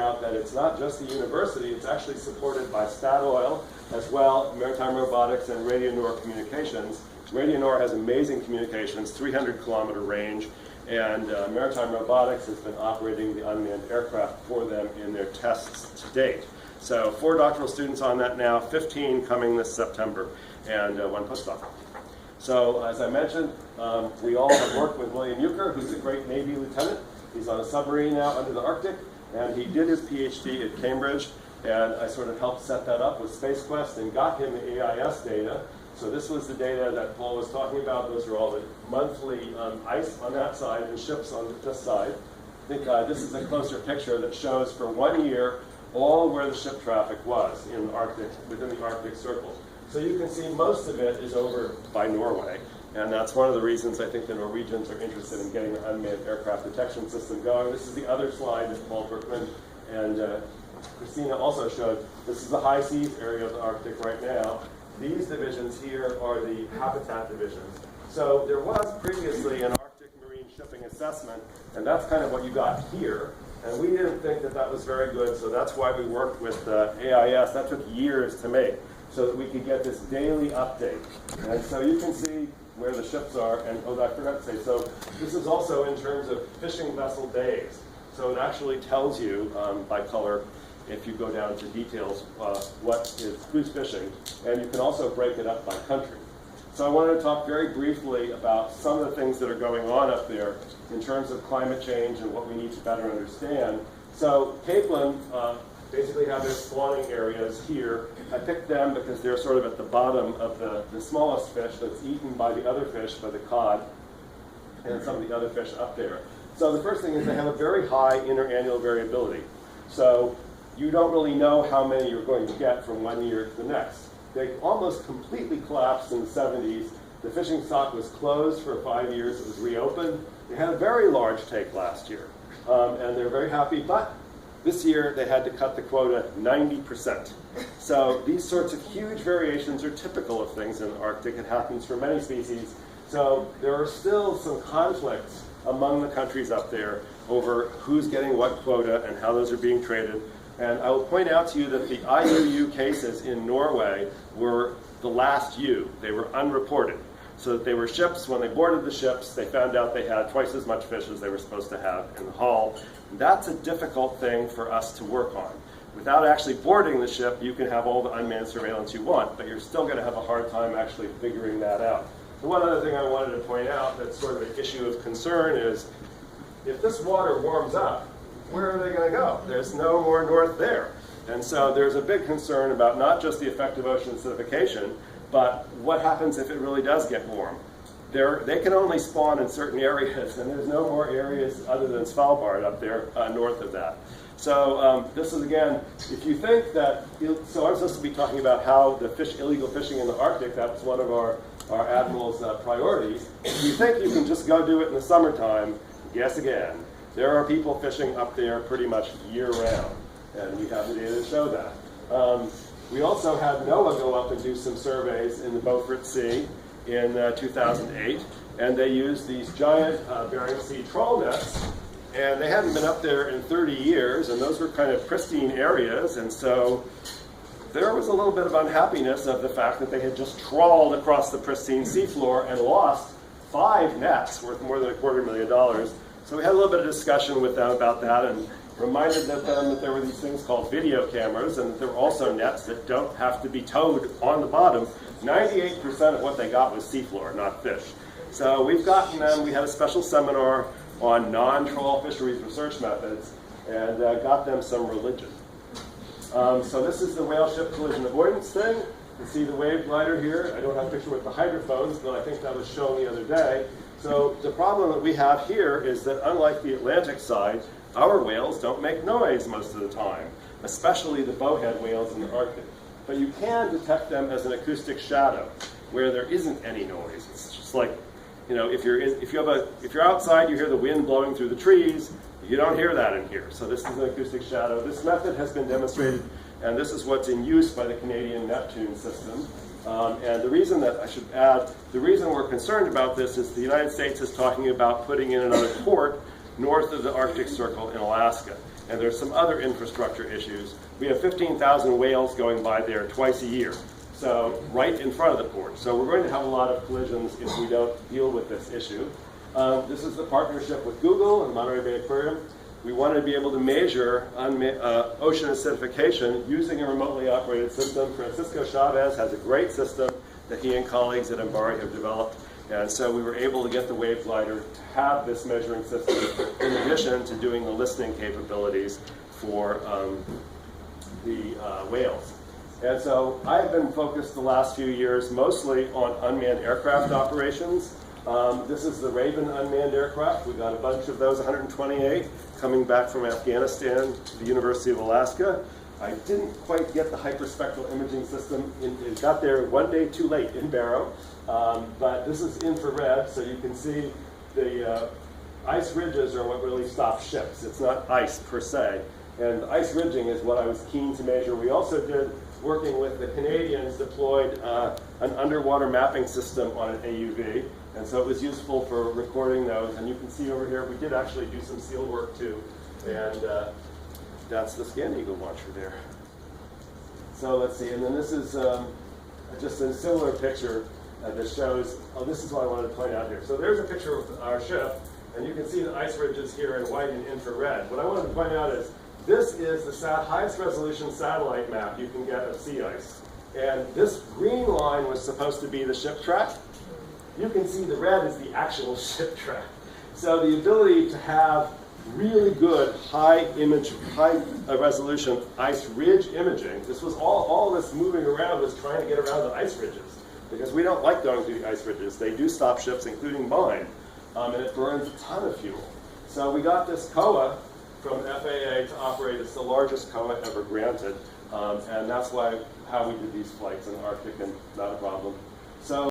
out that it's not just the university, it's actually supported by Statoil as well, Maritime Robotics, and Radio Nor Communications. Radio Nor has amazing communications, 300-kilometer range, and Maritime Robotics has been operating the unmanned aircraft for them in their tests to date. So 4 doctoral students on that now, 15 coming this September, and 1 postdoc. So as I mentioned, we all have worked with William Euchre, who's a great Navy lieutenant. He's on a submarine now under the Arctic, and he did his PhD at Cambridge, and I sort of helped set that up with SpaceQuest and got him the AIS data. So this was the data that Paul was talking about. Those are all the monthly ice on that side and ships on this side. I think this is a closer picture that shows for 1 year all where the ship traffic was in the Arctic, within the Arctic Circle. So you can see most of it is over by Norway, and that's one of the reasons I think the Norwegians are interested in getting the unmanned aircraft detection system going. This is the other slide that Paul Berkman and Christina also showed. This is the high seas area of the Arctic right now. These divisions here are the habitat divisions. So there was previously an Arctic marine shipping assessment, and that's kind of what you got here. And we didn't think that that was very good, so that's why we worked with AIS. That took years to make, so that we could get this daily update. And so you can see where the ships are, and oh, I forgot to say, so this is also in terms of fishing vessel days. So it actually tells you by color, if you go down to details, who's fishing, and you can also break it up by country. So I wanted to talk very briefly about some of the things that are going on up there in terms of climate change and what we need to better understand. So capelin basically have their spawning areas here. I picked them because they're sort of at the bottom of the smallest fish that's eaten by the other fish, by the cod, and some of the other fish up there. So the first thing is they have a very high interannual variability. So you don't really know how many you're going to get from 1 year to the next. They almost completely collapsed in the 70s. The fishing stock was closed for 5 years. It was reopened. They had a very large take last year, and they're very happy. But this year, they had to cut the quota 90%. So these sorts of huge variations are typical of things in the Arctic. It happens for many species. So there are still some conflicts among the countries up there over who's getting what quota and how those are being traded. And I will point out to you that the IUU cases in Norway were the last U. They were unreported. So that they were ships, when they boarded the ships, they found out they had twice as much fish as they were supposed to have in the hull. That's a difficult thing for us to work on. Without actually boarding the ship, you can have all the unmanned surveillance you want, but you're still going to have a hard time actually figuring that out. And one other thing I wanted to point out that's sort of an issue of concern is, if this water warms up, where are they going to go? There's no more north there. And so there's a big concern about not just the effect of ocean acidification, but what happens if it really does get warm? They can only spawn in certain areas, and there's no more areas other than Svalbard up there north of that. So this is, again, if you think that, so I'm supposed to be talking about how the illegal fishing in the Arctic, that's one of our Admiral's priorities. If you think you can just go do it in the summertime, guess again. There are people fishing up there pretty much year-round, and we have the data to show that. We also had NOAA go up and do some surveys in the Beaufort Sea in 2008, and they used these giant Bering Sea trawl nets, and they hadn't been up there in 30 years, and those were kind of pristine areas, and so there was a little bit of unhappiness of the fact that they had just trawled across the pristine seafloor and lost 5 nets worth more than $250,000. So we had a little bit of discussion with them about that and reminded them that there were these things called video cameras and that there were also nets that don't have to be towed on the bottom. 98% of what they got was seafloor, not fish. So we've gotten them, we had a special seminar on non-trawl fisheries research methods and got them some religion. So this is the whale ship collision avoidance thing. You can see the wave glider here. I don't have a picture with the hydrophones, but I think that was shown the other day. So the problem that we have here is that unlike the Atlantic side, our whales don't make noise most of the time, especially the bowhead whales in the Arctic. But you can detect them as an acoustic shadow, where there isn't any noise. It's just like, you know, if you're outside, you hear the wind blowing through the trees. You don't hear that in here. So this is an acoustic shadow. This method has been demonstrated, and this is what's in use by the Canadian Neptune system. And the reason that I should add, the reason we're concerned about this is the United States is talking about putting in another port north of the Arctic Circle in Alaska. and there's some other infrastructure issues. We have 15,000 whales going by there twice a year, so right in front of the port. So we're going to have a lot of collisions if we don't deal with this issue. This is the partnership with Google and Monterey Bay Aquarium. We wanted to be able to measure ocean acidification using a remotely operated system. Francisco Chavez has a great system that he and colleagues at MBARI have developed. And so we were able to get the wave glider to have this measuring system in addition to doing the listening capabilities for the whales. And so I've been focused the last few years mostly on unmanned aircraft operations. This is the Raven unmanned aircraft. We got a bunch of those, 128, coming back from Afghanistan to the University of Alaska. I didn't quite get the hyperspectral imaging system. It got there one day too late in Barrow. But this is infrared, so you can see the ice ridges are what really stop ships. It's not ice per se. And ice ridging is what I was keen to measure. We also did, working with the Canadians, deployed an underwater mapping system on an AUV. And so it was useful for recording those. And you can see over here, we did actually do some seal work too. And that's the Scan Eagle launcher there. So let's see, and then this is just a similar picture that shows, this is what I wanted to point out here. So there's a picture of our ship, and you can see the ice ridges here in white and infrared. What I wanted to point out is, this is the highest resolution satellite map you can get of sea ice. And this green line was supposed to be the ship track. You can see the red is the actual ship track. So the ability to have really good high resolution ice ridge imaging. This was all this moving around was trying to get around the ice ridges, because we don't like going through the ice ridges. They do stop ships, including mine, and it burns a ton of fuel. So we got this COA from FAA to operate. It's the largest COA ever granted, and that's how we did these flights in the Arctic, and not a problem. So